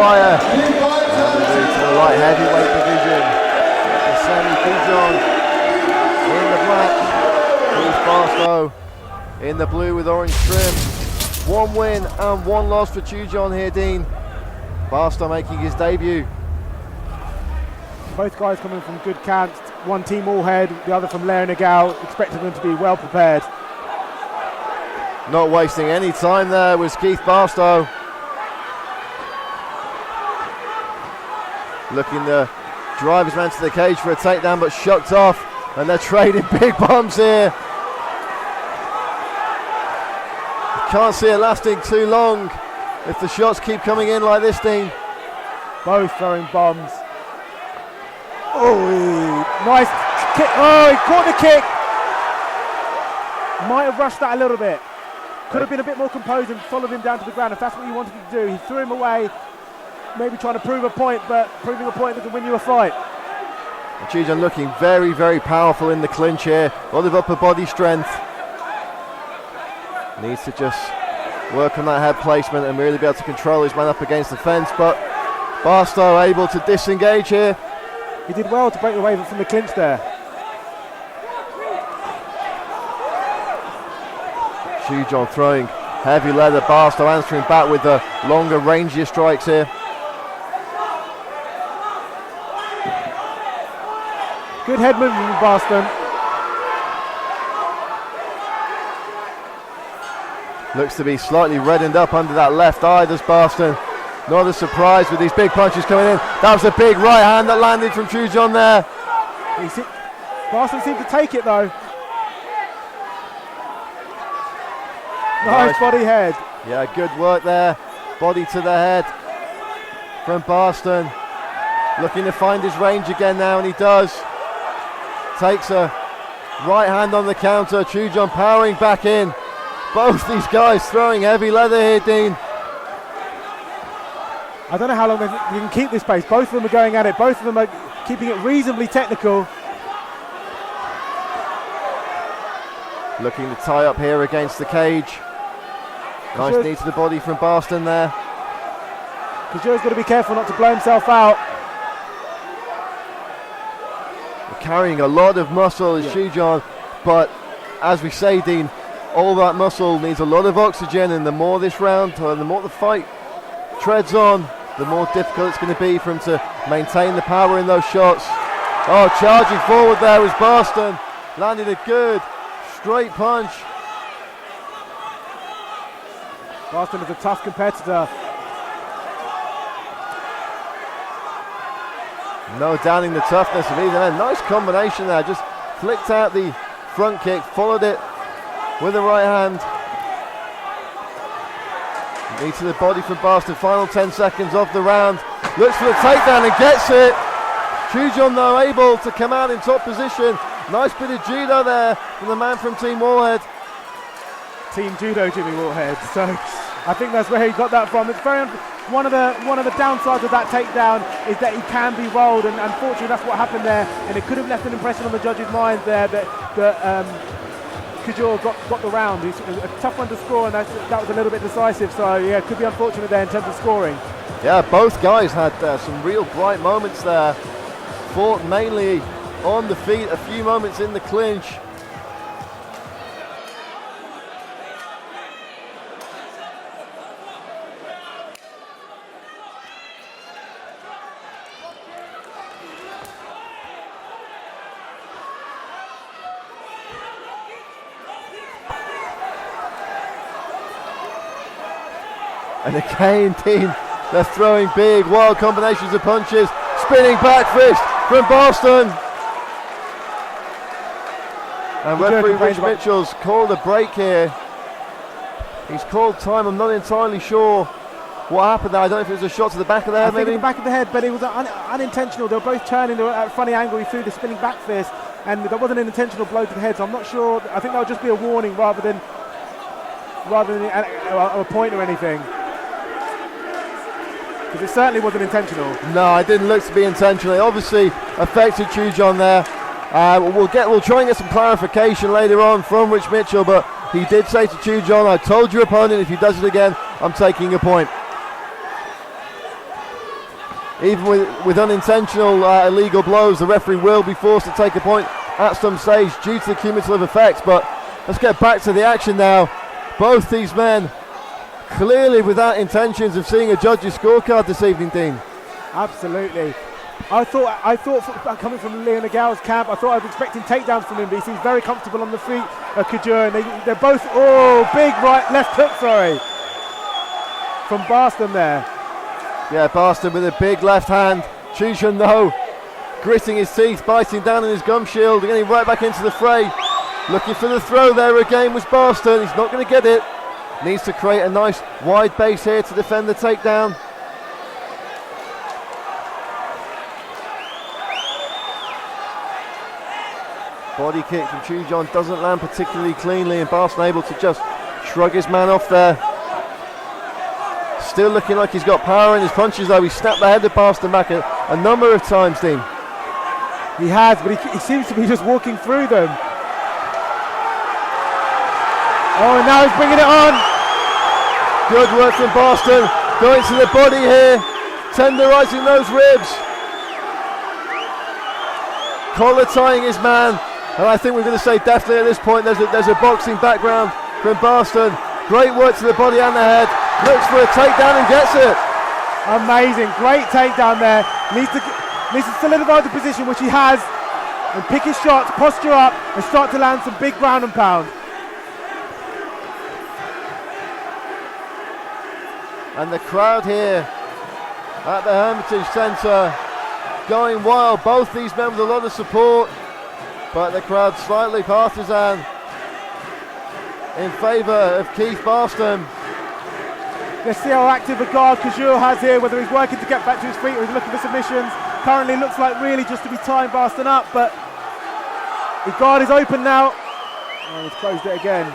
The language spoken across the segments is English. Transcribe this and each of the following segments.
fire. And we move to the light heavyweight division. Kasemi CHUJOR in the black. Keith Barston in the blue with orange trim. 1 win and 1 loss for CHUJOR here, Dean. Barston making his debut. Both guys coming from good camps. One team all head, the other from Lernagal. Expecting them to be well prepared. Not wasting any time there was Keith Barston. Looking to drive his man to the cage for a takedown, but shucked off. And they're trading big bombs here. Can't see it lasting too long if the shots keep coming in like this, Dean. Both throwing bombs. Oh, nice kick. Oh, he caught the kick. Might have rushed that a little bit. Could have been a bit more composed and followed him down to the ground if that's what he wanted to do. He threw him away, maybe trying to prove a point, but proving a point that can win you a fight. CHUJOR looking very, very powerful in the clinch here. A lot of upper body strength. Needs to just work on that head placement and really be able to control his man up against the fence, but Barston able to disengage here. He did well to break away from the clinch there. CHUJOR throwing heavy leather. Barston answering back with the longer, rangier strikes here. Good head movement from Barston. Looks to be slightly reddened up under that left eye, does Barston. Not a surprise with these big punches coming in. That was a big right hand that landed from CHUJOR there. Barston seemed to take it though. Nice body head. Yeah, good work there. Body to the head from Barston. Looking to find his range again now, and he does. Takes a right hand on the counter. CHUJOR powering back in. Both these guys throwing heavy leather here, Dean. I don't know how long they can keep this pace. Both of them are going at it. Both of them are keeping it reasonably technical. Looking to tie up here against the cage. Nice knee to the body from Barston there. CHUJOR's got to be careful not to blow himself out. They're carrying a lot of muscle as CHUJOR, but as we say, Dean, all that muscle needs a lot of oxygen, and the more this round, or the more the fight treads on, the more difficult it's going to be for him to maintain the power in those shots. Oh, charging forward there was Barston. Landed a good straight punch. Barston is a tough competitor. No doubting the toughness of either end. Nice combination there. Just flicked out the front kick, followed it with the right hand. Knee to the body from Barston. Final 10 seconds of the round. Looks for the takedown and gets it. CHUJOR though able to come out in top position. Nice bit of judo there from the man from Team Warhead. Team Judo Jimmy Warhead. So I think that's where he got that from. It's very one of the downsides of that takedown is that he can be rolled, and unfortunately that's what happened there. And it could have left an impression on the judges' minds there that CHUJOR got the round. It's a tough one to score, and that was a little bit decisive. So yeah, it could be unfortunate there in terms of scoring. Yeah, both guys had some real bright moments there. Fought mainly on the feet, a few moments in the clinch. And again, Dean, they're throwing big, wild combinations of punches. Spinning back fist from Barston. And referee Rich Mitchell's called a break here. He's called time. I'm not entirely sure what happened there. I don't know if it was a shot to the back of the head, maybe? The back of the head, but it was unintentional. They were both turning at a funny angle. He threw the spinning back fist, and that wasn't an intentional blow to the head, so I'm not sure. I think that would just be a warning rather than a point or anything. Because it certainly wasn't intentional. No, it didn't look to be intentional. It obviously affected CHUJOR there. We'll try and get some clarification later on from Rich Mitchell, but he did say to CHUJOR, I told your opponent if he does it again, I'm taking a point. even with unintentional illegal blows, the referee will be forced to take a point at some stage due to the cumulative effects. But let's get back to the action now. Both these men clearly without intentions of seeing a judge's scorecard this evening, Dean. Absolutely. I thought coming from Leon Nagau's camp, I thought I was expecting takedowns from him, but he seems very comfortable on the feet, CHUJOR, and they're both, big left hook, from Barston there. Yeah, Barston with a big left hand. CHUJOR, though, gritting his teeth, biting down on his gum shield, getting right back into the fray. Looking for the throw there again was Barston. He's not going to get it. Needs to create a nice wide base here to defend the takedown. Body kick from CHUJOR doesn't land particularly cleanly, and Barston able to just shrug his man off there. Still looking like he's got power in his punches, though. He snapped the head of Barston back a number of times, Dean. He has, but he seems to be just walking through them. And now he's bringing it on. Good work from Barston, going to the body here, tenderizing those ribs. Collar tying his man. And I think we're going to say definitely at this point there's a boxing background from Barston. Great work to the body and the head. Looks for a takedown and gets it. Amazing, great takedown there. Needs to solidify the position, which he has, and pick his shots, posture up, and start to land some big ground and pound. And the crowd here at the Hermitage Centre going wild. Both these men with a lot of support, but the crowd slightly partisan in favour of Keith Barston. Let's see how active a guard CHUJOR has here, whether he's working to get back to his feet or he's looking for submissions. Currently looks like really just to be tying Barston up, but the guard is open now. And he's closed it again.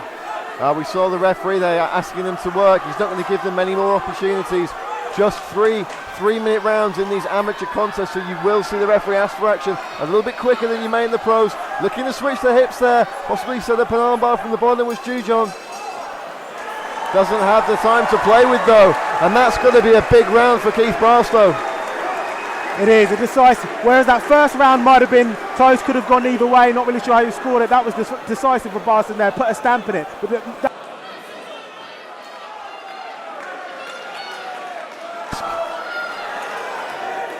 We saw the referee there asking them to work. He's not going to give them many more opportunities. Just three-minute rounds in these amateur contests, so you will see the referee ask for action a little bit quicker than you may in the pros. Looking to switch the hips there, possibly set up an armbar from the bottom was CHUJOR. Doesn't have the time to play with though, and that's going to be a big round for Keith Barston. It is a decisive, whereas that first round might have been close, could have gone either way, not really sure how you scored it. That was decisive for Barston there, put a stamp in it. But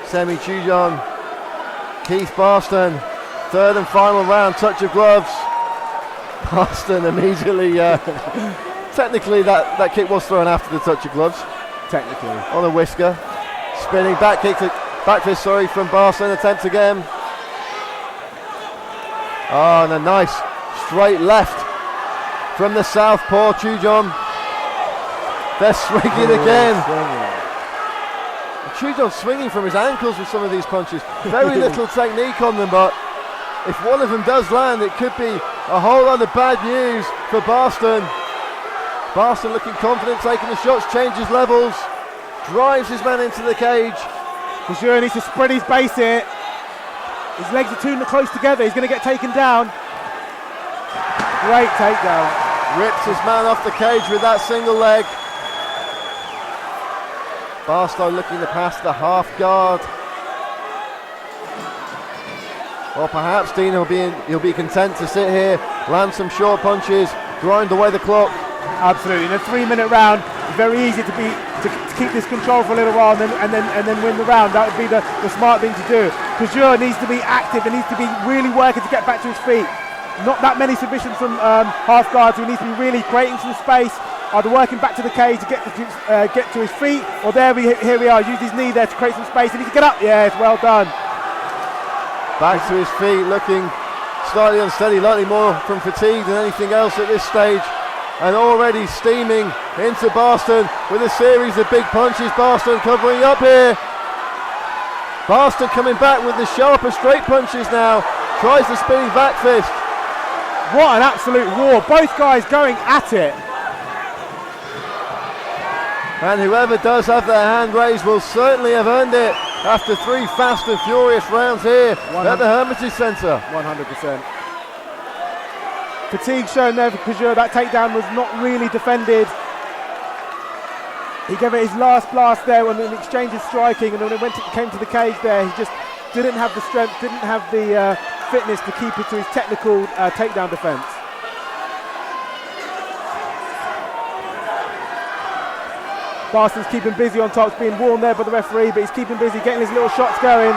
Kasemi, CHUJOR, Keith Barston, third and final round, touch of gloves. Barston immediately, technically that kick was thrown after the touch of gloves. Technically. On a whisker. Spinning back kick, back fist, from Barston, attempt again. And a nice straight left from the southpaw, CHUJOR. They're swinging again. CHUJOR swinging from his ankles with some of these punches. Very little technique on them, but if one of them does land, it could be a whole lot of bad news for Barston. Barston looking confident, taking the shots, changes levels, drives his man into the cage. CHUJOR needs to spread his base here. His legs are too close together, he's going to get taken down. Great takedown. Rips his man off the cage with that single leg. Barston looking to pass the half guard. Or perhaps Dean he'll be content to sit here, land some short punches, grind away the clock. Absolutely. In a 3-minute round, it's very easy to keep this control for a little while and then win the round. That would be the smart thing to do. CHUJOR needs to be active and needs to be really working to get back to his feet. Not that many submissions from half guards, who needs to be really creating some space, either working back to the cage to get to his feet, or here we are, use his knee there to create some space. He needs to get up. Yes, well done. Back to his feet, looking slightly unsteady, likely more from fatigue than anything else at this stage. And already steaming into Barston with a series of big punches. Barston covering up here. Barston coming back with the sharper straight punches now. Tries the spinning back fist. What an absolute war. Both guys going at it. And whoever does have their hand raised will certainly have earned it after 3 fast and furious rounds here at the Hermitage Centre. 100%. Fatigue shown there for CHUJOR. That takedown was not really defended. He gave it his last blast there when the exchange is striking, and when it came to the cage there, he just didn't have the strength, didn't have the fitness to keep it to his technical takedown defense. Barston's keeping busy on top, being warned there by the referee, but he's keeping busy, getting his little shots going.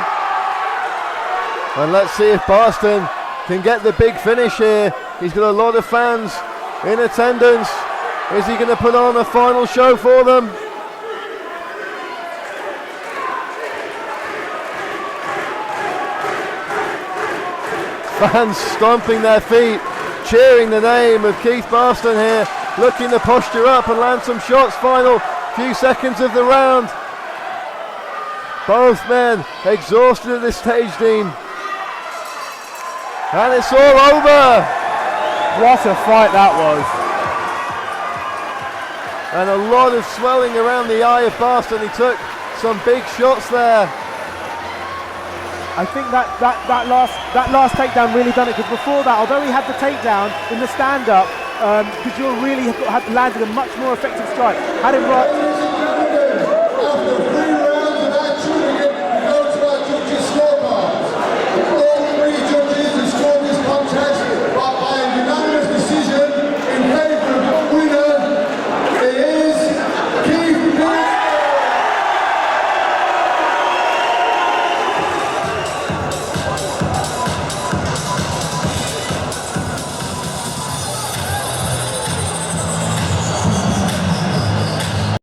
And let's see if Barston can get the big finish here. He's got a lot of fans in attendance. Is he going to put on a final show for them? Fans stomping their feet, cheering the name of Keith Barston here, looking to posture up and land some shots. Final few seconds of the round. Both men exhausted at this stage, Dean. And it's all over. What a fight that was. And a lot of swelling around the eye of Barston. He took some big shots there. I think that last takedown really done it, because before that, although he had the takedown in the stand-up, CHUJOR really had landed a much more effective strike. Had him right.